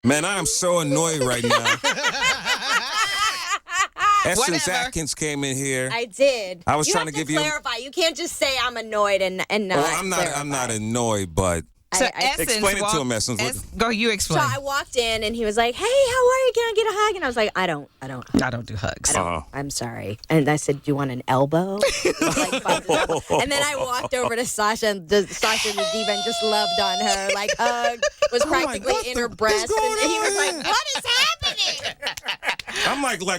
Man, I am so annoyed right now. Essence Atkins came in here. I did. I was trying to give you clarify. You can't just say I'm annoyed and not. Well, I'm not annoyed, but So Essence explain it to him, Essence. Go, you explain. So I walked in and he was like, "Hey, how are you? Can I get a hug?" And I was like, "I don't do hugs. I'm sorry." And I said, "Do you want an elbow?" And then I walked over to Sasha, and Sasha the diva, and just loved on her, like hugged, was practically in her breast, and he was like, "What is happening?" I'm like it's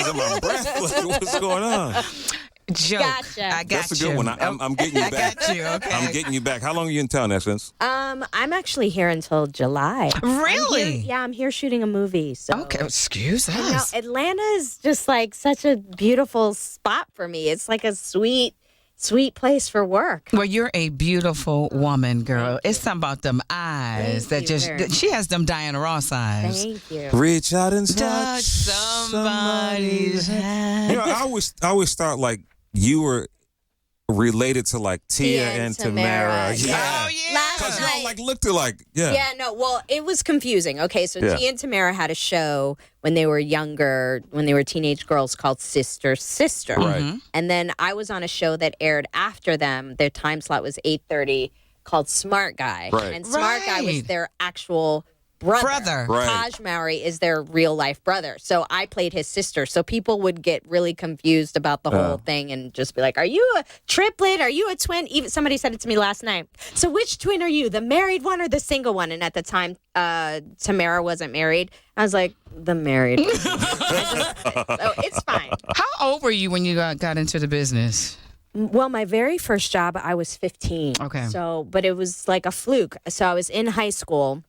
in my breath. What's going on? Joke. Gotcha. I got That's a you. good one. I'm getting you back. I got you. Okay. I'm getting you back. How long are you in town, Essence? I'm actually here until July. Really? I'm here shooting a movie. So. Okay. Excuse I know, us. Atlanta is just like such a beautiful spot for me. It's like a sweet place for work. Well, you're a beautiful woman, girl. It's something about them eyes Thank you, she has them Diana Ross eyes. Thank you. Reach out and Touch somebody's hand. You know, I always thought like you were related to like Tia and Tamera. Yeah. Oh, yeah. Because y'all like looked alike. Yeah. Yeah, no, well, it was confusing. Okay, so Yeah. Tia and Tamera had a show when they were younger, when they were teenage girls called Sister Sister. Right. And then I was on a show that aired after them. Their time slot was 8:30 called Smart Guy. Right. And Smart Guy was Right. their actual brother. Right. Taj Mowry is their real life brother. So I played his sister. So people would get really confused about the whole thing and just be like, "Are you a triplet? Are you a twin?" Even somebody said it to me last night. So which twin are you? The married one or the single one? And at the time, Tamera wasn't married. I was like, the married one. So it's fine. How old were you when you got into the business? Well, my very first job, I was 15. Okay. So, but it was like a fluke. So I was in high school.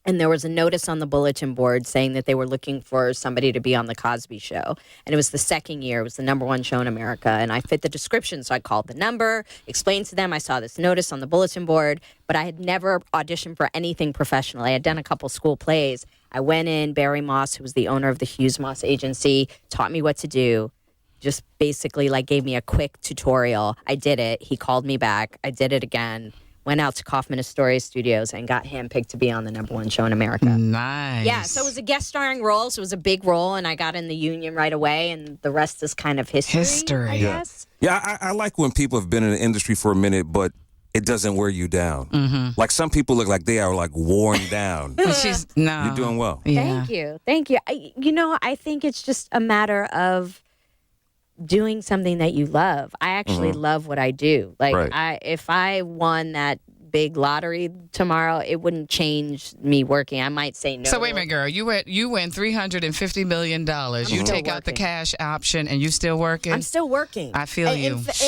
And there was a notice on the bulletin board saying that they were looking for somebody to be on the Cosby Show. And it was the second year. It was the #1 show in America. And I fit the description. So I called the number, explained to them I saw this notice on the bulletin board, but I had never auditioned for anything professional. I had done a couple school plays. I went in. Barry Moss, who was the owner of the Hughes Moss Agency, taught me what to do. Just basically like gave me a quick tutorial. I did it. He called me back. I did it again. Went out to Kaufman Astoria Studios and got handpicked to be on the #1 show in America. Nice. Yeah, so it was a guest starring role, so it was a big role, and I got in the union right away, and the rest is kind of history. I guess. Yeah, I like when people have been in the industry for a minute, but it doesn't wear you down. Mm-hmm. Like some people look like they are like worn down. You're doing well. Yeah. Thank you. I think it's just a matter of doing something that you love. I actually love what I do. Like if I won that big lottery tomorrow, it wouldn't change me working. I might say no. So wait a minute, girl. You win $350 million. You take out the cash option, and you still working? I'm still working. I feel you. In fact,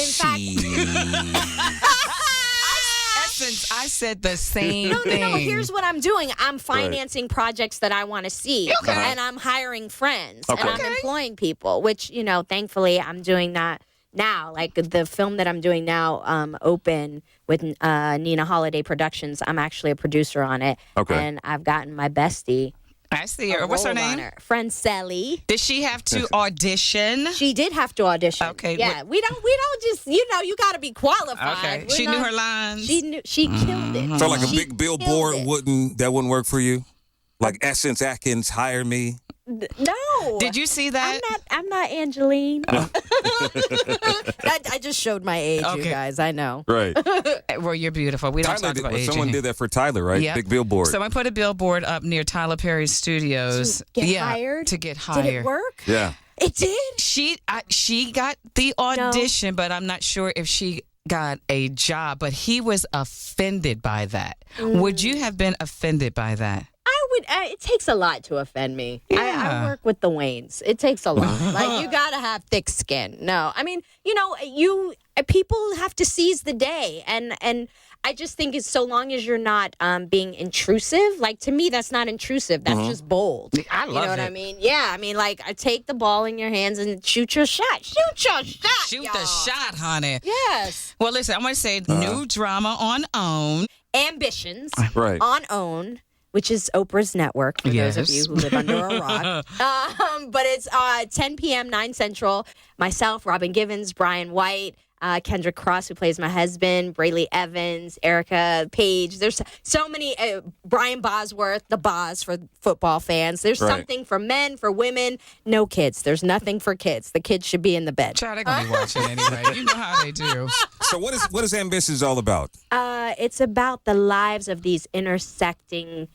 Essence, I said the same thing. No, here's what I'm doing. I'm financing projects that I want to see. Okay. And I'm hiring friends. Okay. And I'm employing people, which, thankfully I'm doing that now. Like the film that I'm doing now, Open, with Nina Holiday Productions, I'm actually a producer on it. Okay. And I've gotten my bestie. I see her. What's her name? Franceli. Did she have to audition? She did have to audition. Okay. Yeah, we don't just you got to be qualified. Okay. We're She knew her lines. She killed it. So like a She big billboard killed it. wouldn't work for you? Like Essence Atkins, hire me. No. Did you see that? I'm not Angeline. I just showed my age, you guys. I know. Right. Well, you're beautiful. We don't talk about aging. Someone did that for Tyler, right? Yep. Big billboard. Someone put a billboard up near Tyler Perry's studios. To get hired? To get hired. Did it work? Yeah. It did? She got the audition, but I'm not sure if she got a job. But he was offended by that. Would you have been offended by that? I would. It takes a lot to offend me. Yeah. I work with the Waynes. It takes a lot. Like you gotta have thick skin. No, I mean, people have to seize the day, and I just think it's so long as you're not being intrusive. Like to me, that's not intrusive. That's just bold. I love it. You know what I mean? Yeah, I mean, like I take the ball in your hands and shoot your shot. Shoot your shot. Shoot y'all. the shot, honey. Yes. Well, listen, I'm going to say new drama on OWN. Ambitions. Right. On OWN, which is Oprah's network for those of you who live under a rock. But it's 10 p.m., 9 Central. Myself, Robin Givens, Brian White, Kendrick Cross, who plays my husband, Brayley Evans, Erica Page. There's so many. Brian Bosworth, the Boz for football fans. There's something for men, for women. No kids. There's nothing for kids. The kids should be in the bed. Child, they're gonna be watching anyway. You know how they do. So what is Ambitions all about? It's about the lives of these intersecting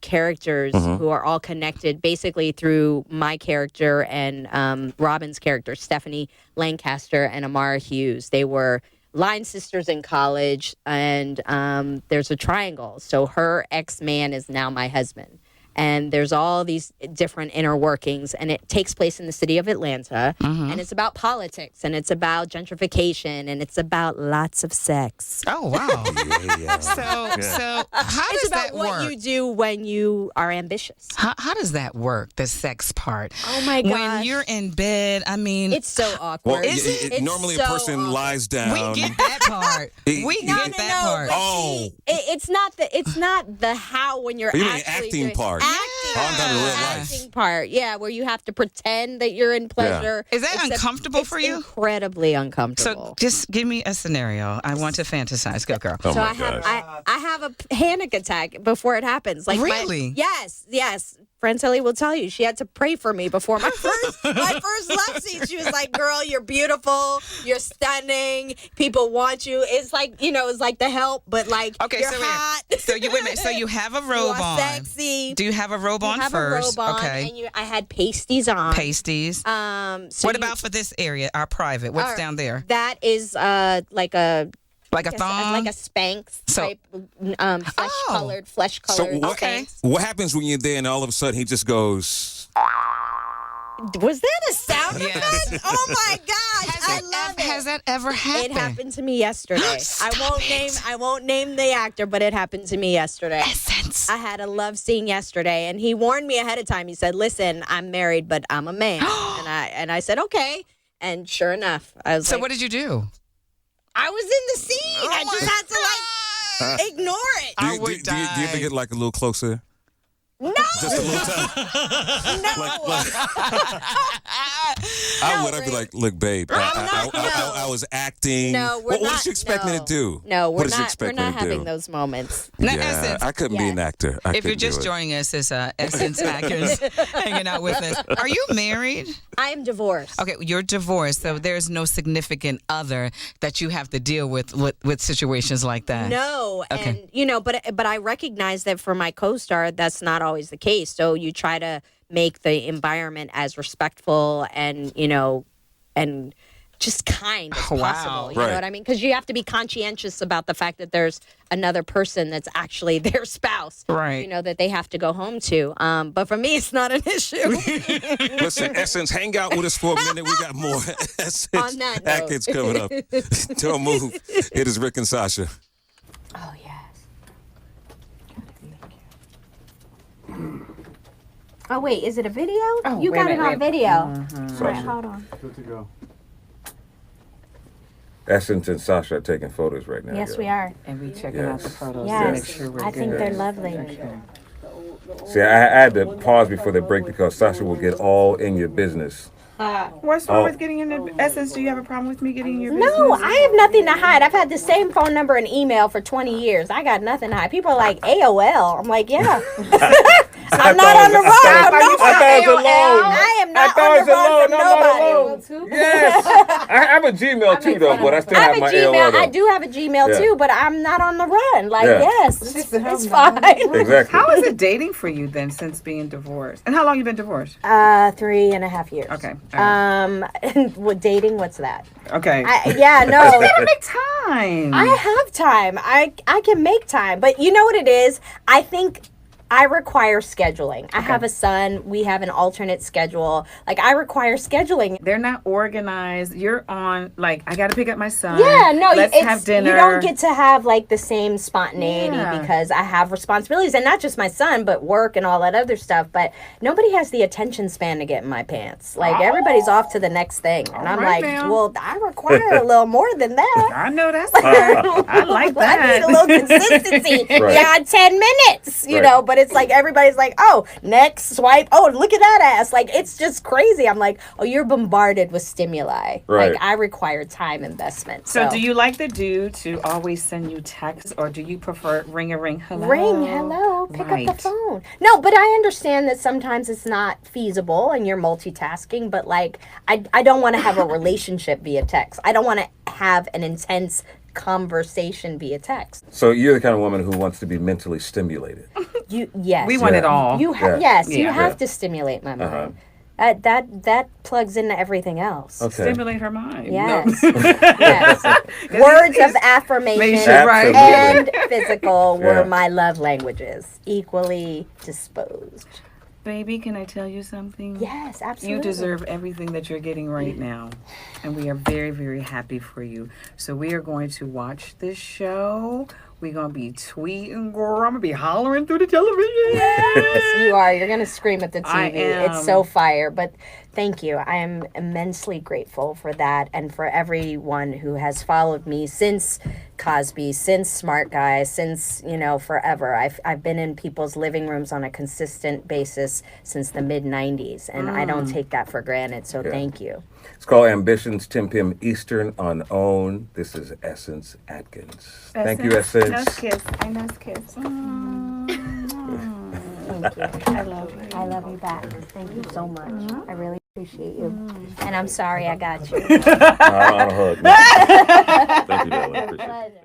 characters who are all connected basically through my character and Robin's character, Stephanie Lancaster and Amara Hughes. They were line sisters in college, and there's a triangle. So her ex-man is now my husband. And there's all these different inner workings, and it takes place in the city of Atlanta, and it's about politics, and it's about gentrification, and it's about lots of sex. Oh, wow. So how does that work? What you do when you are ambitious. How does that work, the sex part? Oh, my gosh. When you're in bed, I mean... It's so awkward. Well, normally a person lies down. We get that part. We get that part. Oh. It's not the how when you're You mean actually acting doing, part. Acting part, yeah, where you have to pretend that you're in pleasure. Is that uncomfortable for you? Incredibly uncomfortable. So just give me a scenario. I want to fantasize. Go, girl. Oh so my gosh. I have a panic attack before it happens. Like really? Yes. Franceli will tell you she had to pray for me before my first love scene. She was like, "Girl, you're beautiful. You're stunning. People want you." It's like it's like The Help, but like you're hot. So you wait a minute. So you have a robe on. Sexy. Do you have a robe on have first? A robe on, okay. And I had pasties on. Pasties. So what about for this area, our private? What's down there? That is like a. Like a thong? Like a Spanx type, flesh colored. So what happens when you're there and all of a sudden he just goes... Was that a sound effect? Oh my gosh, I love it. Has that ever happened? It happened to me yesterday. I won't name the actor, but it happened to me yesterday. Essence. I had a love scene yesterday, and he warned me ahead of time. He said, "Listen, I'm married, but I'm a man." and I said, "Okay." And sure enough, I was So what did you do? I was in the scene. I just had to ignore it. I would die. Do you ever get like a little closer? No. Just a little time. No. I'd be like, "Look, babe, I was acting." No, what did you expect me to do? No, we're not having those moments. Yeah, I couldn't be an actor. If you're just joining us, it's Essence Atkins hanging out with us. Are you married? I am divorced. Okay, you're divorced, so there's no significant other that you have to deal with situations like that. No, okay. And but I recognize that for my co-star, that's not always the case. So you try to make the environment as respectful and and just kind as possible. You know what I mean? Because you have to be conscientious about the fact that there's another person that's actually their spouse. Right. That they have to go home to. But for me, it's not an issue. Listen, Essence, hang out with us for a minute. We got more Essence On that note. Atkins coming up. Don't move. It is Rick and Sasha. Oh, yes. Oh, wait, is it a video? Oh, you got it on video. Mm-hmm. All right, hold on. Good to go. Essence and Sasha are taking photos right now. Yes, we are. And we checking out the photos Yes. to make sure we're I good. think they're lovely. Okay. See, I had to pause before the break because Sasha will get all in your business. What's wrong with getting in the Essence? Do you have a problem with me getting in your business? No, I have nothing to hide. I've had the same phone number and email for 20 years. I got nothing to hide. People are like, AOL. I'm like, yeah. I'm not on the road for nobody. I am not on the road for nobody. Yes. I have a Gmail too, though, but I still have my AOL. I do have a Gmail too, but I'm not on the run. Like, yes, it's fine. Exactly. How is it dating for you then since being divorced? And how long you been divorced? 3.5 years. Okay. What dating? What's that? Okay. No. You gotta make time. I have time. I can make time, but you know what it is? I think I require scheduling. I have a son. We have an alternate schedule. Like, I require scheduling. They're not organized. You're on, like, I got to pick up my son. Yeah, no, let's have dinner. You don't get to have, like, the same spontaneity because I have responsibilities. And not just my son, but work and all that other stuff. But nobody has the attention span to get in my pants. Like, everybody's off to the next thing. And I'm like, well, I require a little more than that. I know that's right. I like that. I need a little consistency. Right. Yeah, 10 minutes, but it's like everybody's like, oh, next swipe. Oh, look at that ass. Like, it's just crazy. I'm like, oh, you're bombarded with stimuli. Right. Like, I require time investment. So do you like the dude to always send you texts, or do you prefer ring a ring, hello? Ring, hello, pick Right. up the phone. No, but I understand that sometimes it's not feasible and you're multitasking, but like, I don't want to have a relationship via text. I don't want to have an intense conversation via text. So you're the kind of woman who wants to be mentally stimulated. Yes. We want it all. You Yeah. Yes, you Yeah. have to stimulate my mind. That plugs into everything else. Okay. Stimulate her mind. Yes. Yes. Words of affirmation Right. and physical were Yeah. my love languages, equally disposed. Baby, can I tell you something? Yes, absolutely. You deserve everything that you're getting right now. And we are very, very happy for you. So we are going to watch this show. We're going to be tweeting, girl. I'm going to be hollering through the television. Yes, you are. You're going to scream at the TV. I am. It's so fire. But thank you. I am immensely grateful for that and for everyone who has followed me since Cosby, since Smart Guy, since, forever. I've been in people's living rooms on a consistent basis since the mid-90s, and I don't take that for granted. So thank you. It's called Ambitions, 10 p.m. Eastern on OWN. This is Essence Atkins. Thank you, Essence. Nice kiss. A nice kiss. Thank you. I love you. I love you back. Thank you so much. I really appreciate you. And I'm sorry I got you. I'll hug. Thank you, darling. Appreciate it.